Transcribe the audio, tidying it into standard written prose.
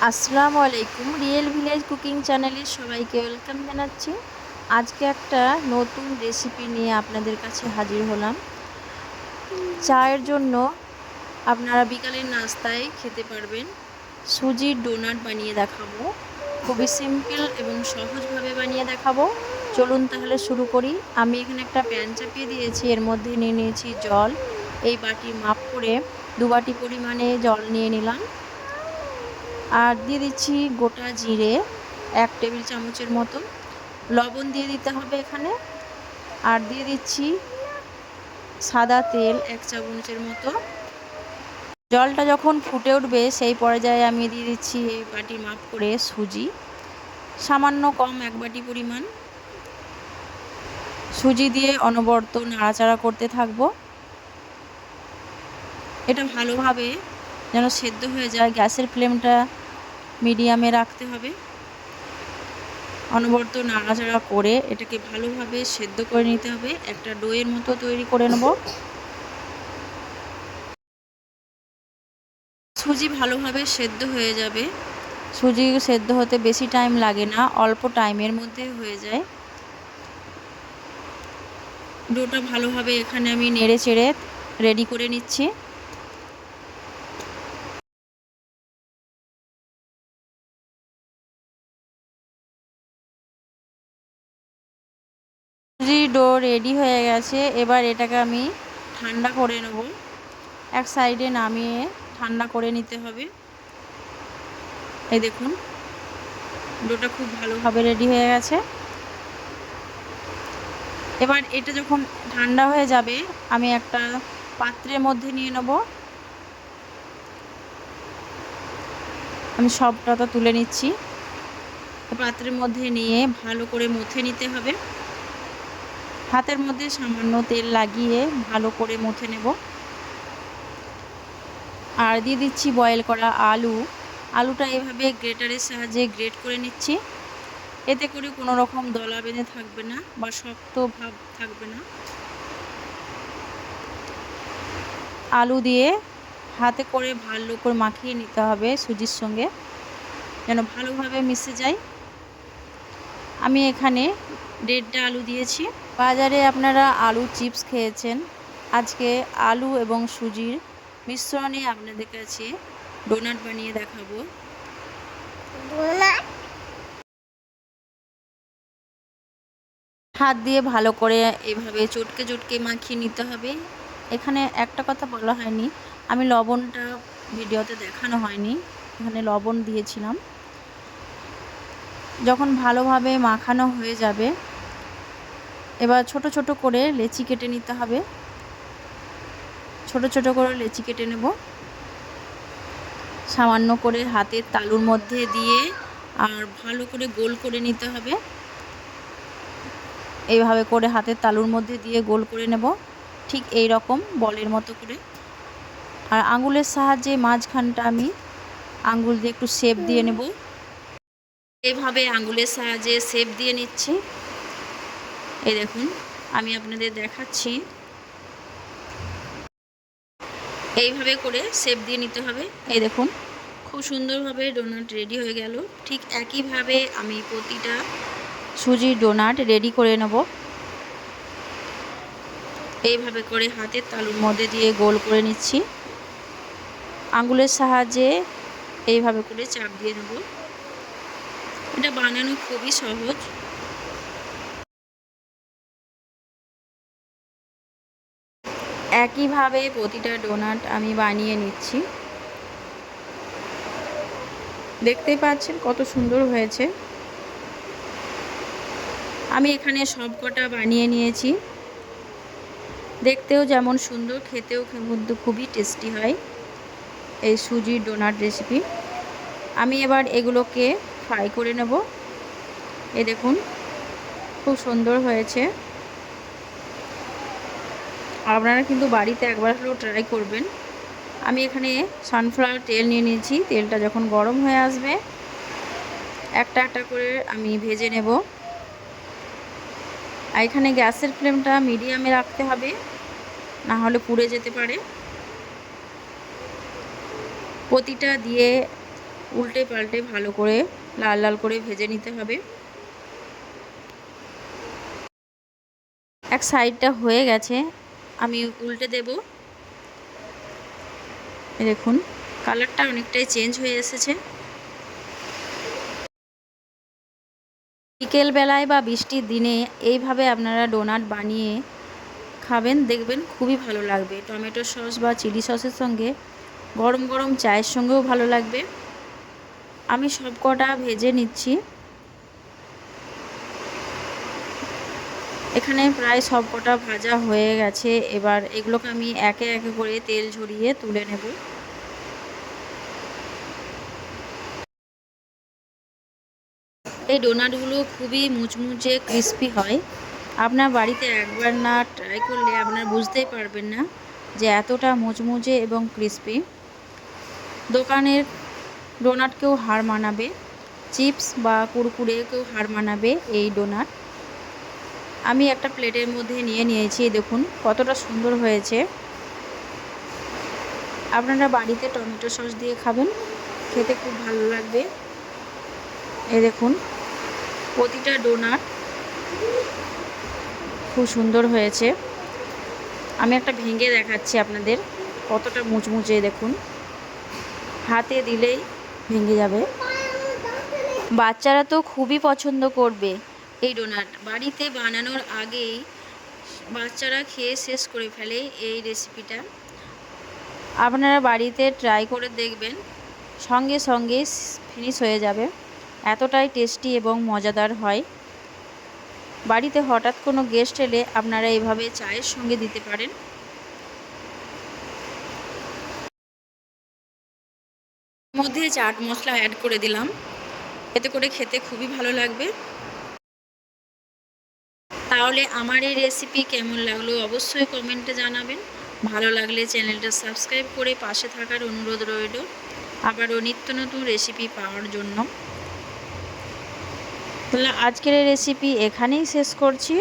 আসসালামু আলাইকুম। Real village cooking চ্যানেলে সবাইকে ওয়েলকাম জানাচ্ছি। আজকে একটা নতুন রেসিপি নিয়ে আপনাদের কাছে হাজির হলাম। চায়ের জন্য আপনারা বিকালের নাস্তায় খেতে পারবেন। সুজির ডোনাট বানিয়ে দেখাবো। খুবই সিম্পল এবং সহজভাবে বানিয়ে দেখাবো। চলুন তাহলে শুরু করি। আমি এখানে একটা প্যান চাপিয়ে দিয়েছি, এর মধ্যে নিয়ে নিয়েছি জল। এই বাটির মাপ করে 2 বাটি পরিমাণে জল নিয়ে নিলাম। আর দিয়ে দিচ্ছি গোটা জিরে 1 টেবিল চামচের মতো, লবণ দিয়ে দিতে হবে এখানে। আর দিয়ে দিচ্ছি সাদা তেল 1 চামচের মতো। জলটা যখন ফুটে উঠবে সেই পর্যায়ে আমি দিয়ে দিচ্ছি এই বাটির মাপ করে সুজি, সামান্য কম 1 বাটি পরিমাণ। সুজি দিয়ে অনবরত নাড়াচাড়া করতে থাকবো। এটা ভালোভাবে যেন সেদ্ধ হয়ে যায়, গ্যাসের ফ্লেমটা মিডিয়ামে রাখতে হবে। অনবরত নাড়াচাড়া করে এটাকে ভালোভাবে সেদ্ধ করে নিতে হবে। একটা ডোয়ের মতো তৈরি করে নেব। সুজি ভালোভাবে সেদ্ধ হয়ে যাবে। সুজি সেদ্ধ হতে বেশি টাইম লাগে না, অল্প টাইমের মধ্যে হয়ে যায়। ডোটা ভালোভাবে এখানে আমি নেড়ে চেড়ে রেডি করে নিচ্ছি। সুজি ডো রেডি হয়ে গেছে। এবার এটাকে আমি ঠান্ডা করে নেব। এক সাইডে নামিয়ে ঠান্ডা করে নিতে হবে। এই দেখুন ডোটা খুব ভালোভাবে রেডি হয়ে গেছে। এবার এটা যখন ঠান্ডা হয়ে যাবে আমি একটা পাত্রের মধ্যে নিয়ে নেব। আমি সবটা তো তুলে নিচ্ছি। পাত্রের মধ্যে নিয়ে ভালো করে মথে নিতে হবে। হাতের মধ্যে সামান্য তেল লাগিয়ে ভালো করে মথে নেব। আর দিয়ে দিচ্ছি বয়েল করা আলু। আলুটা এভাবে গ্রেটারের সাহায্যে গ্রেট করে নিচ্ছি। এতে করে কোনো রকম দলা বেঁধে থাকবে না বা শক্ত ভাব থাকবে না। আলু দিয়ে হাতে করে ভালো করে মাখিয়ে নিতে হবে সুজির সঙ্গে, যেন ভালোভাবে মিশে যায়। আমি এখানে 1.5টা আলু দিয়েছি। বাজারে আপনারা আলু চিপস খেয়েছেন, আজকে আলু এবং সুজির মিশ্রণে আপনাদের কাছে ডোনাট বানিয়ে দেখাবো। হাত দিয়ে ভালো করে এভাবে চটকে চটকে মাখিয়ে নিতে হবে। এখানে একটা কথা বলা হয়নি, আমি লবণটা ভিডিওতে দেখানো হয়নি, এখানে লবণ দিয়েছিলাম। যখন ভালোভাবে মাখানো হয়ে যাবে এবার ছোট ছোট করে লেচি কেটে নিতে হবে। ছোট ছোট করে লেচি কেটে নেব। সামান্য করে হাতের তালুর মধ্যে দিয়ে আর ভালো করে গোল করে নিতে হবে। এইভাবে করে হাতের তালুর মধ্যে দিয়ে গোল করে নেব, ঠিক এই রকম বলের মতো করে। আর আঙুলের সাহায্যে মাঝখানটা আমি আঙুল দিয়ে একটু শেপ দিয়ে নেব। এইভাবে আঙুলের সাহায্যে শেপ দিয়ে নিচ্ছি। এই দেখুন আমি আপনাদের দেখাচ্ছি। এইভাবে করে শেপ দিয়ে নিতে হবে। এই দেখুন খুব সুন্দরভাবে ডোনাট রেডি হয়ে গেল। ঠিক একইভাবে আমি প্রতিটা সুজির ডোনাট রেডি করে নেব। এইভাবে করে হাতের তালুর মধ্যে দিয়ে গোল করে নিচ্ছি। আঙুলের সাহায্যে এইভাবে করে চাপ দিয়ে নেব। এটা বানানো খুবই সহজ। একইভাবে প্রতিটা ডোনাট আমি বানিয়ে নিচ্ছি। দেখতেই পাচ্ছেন কত সুন্দর হয়েছে। আমি এখানে সবকটা বানিয়ে নিয়েছি। দেখতেও যেমন সুন্দর, খেতেও কিন্তু খুবই টেস্টি হয় এই সুজির ডোনাট রেসিপি। আমি এবার এগুলোকে ফ্রাই করে নেব। এই দেখুন খুব সুন্দর হয়েছে। আপনারা কিন্তু বাড়িতে একবার হলেও ট্রাই করবেন। আমি এখানে সানফ্লাওয়ার তেল নিয়ে নিয়েছি। তেলটা যখন গরম হয়ে আসবে একটা একটা করে আমি ভেজে নেব। আর এখানে গ্যাসের ফ্লেমটা মিডিয়ামে রাখতে হবে, না হলে পুড়ে যেতে পারে। প্রতিটা দিয়ে উল্টে পাল্টে ভালো করে লাল লাল করে ভেজে নিতে হবে। এক সাইডটা হয়ে গেছে, আমি উল্টে দেব। দেখুন কালারটা অনেকটাই চেঞ্জ হয়ে এসেছে। বিকেলবেলায় বা বৃষ্টির দিনে এইভাবে আপনারা ডোনাট বানিয়ে খাবেন, দেখবেন খুবই ভালো লাগবে। টমেটো সস বা চিলি সসের সঙ্গে, গরম গরম চায়ের সঙ্গেও ভালো লাগবে। আমি সব কটা ভেজে নিচ্ছি। এখানে প্রায় সব কটা ভাজা হয়ে গেছে। এবার এগুলোকে আমি একে একে করে তেল ঝরিয়ে তুলে নেব। এই ডোনাটগুলো খুবই মুচমুচে ক্রিস্পি হয়। আপনার বাড়িতে একবার না ট্রাই করলে আপনার বুঝতেই পারবেন না যে এতটা মুচমুচে এবং ক্রিস্পি। দোকানের ডোনাটকেও হার মানাবে, চিপস বা কুরকুরেকেও হার মানাবে এই ডোনাট। আমি একটা প্লেটের মধ্যে নিয়ে নিয়েছি, দেখুন কতটা সুন্দর হয়েছে। আপনারা বাড়িতে টমেটো সস দিয়ে খাবেন, খেতে খুব ভালো লাগবে। এই দেখুন প্রতিটা ডোনাট খুব সুন্দর হয়েছে। আমি একটা ভেঙে দেখাচ্ছি আপনাদের, কতটা মুচমুচে দেখুন, হাতে দিলেই ভেঙে যাবে। বাচ্চারা তো খুবই পছন্দ করবে এই ডোনাট। বাড়িতে বানানোর আগেই বাচ্চারা খেয়ে শেষ করে ফেলে এই রেসিপিটা। আপনারা বাড়িতে ট্রাই করে দেখবেন, সঙ্গে সঙ্গে ফিনিশ হয়ে যাবে, এতটাই টেস্টি এবং মজাদার হয়। বাড়িতে হঠাৎ কোনো গেস্ট এলে আপনারা এইভাবে চায়ের সঙ্গে দিতে পারেন। মধ্যে চাট মশলা অ্যাড করে দিলাম, এতে করে খেতে খুবই ভালো লাগবে। তাহলে আমার এই রেসিপি কেমন লাগলো অবশ্যই কমেন্টে জানাবেন। ভালো লাগলে চ্যানেলটা সাবস্ক্রাইব করে পাশে থাকার অনুরোধ রইল, আবারও নিত্য নতুন রেসিপি পাওয়ার জন্য। তাহলে আজকের এই রেসিপি এখানেই শেষ করছি।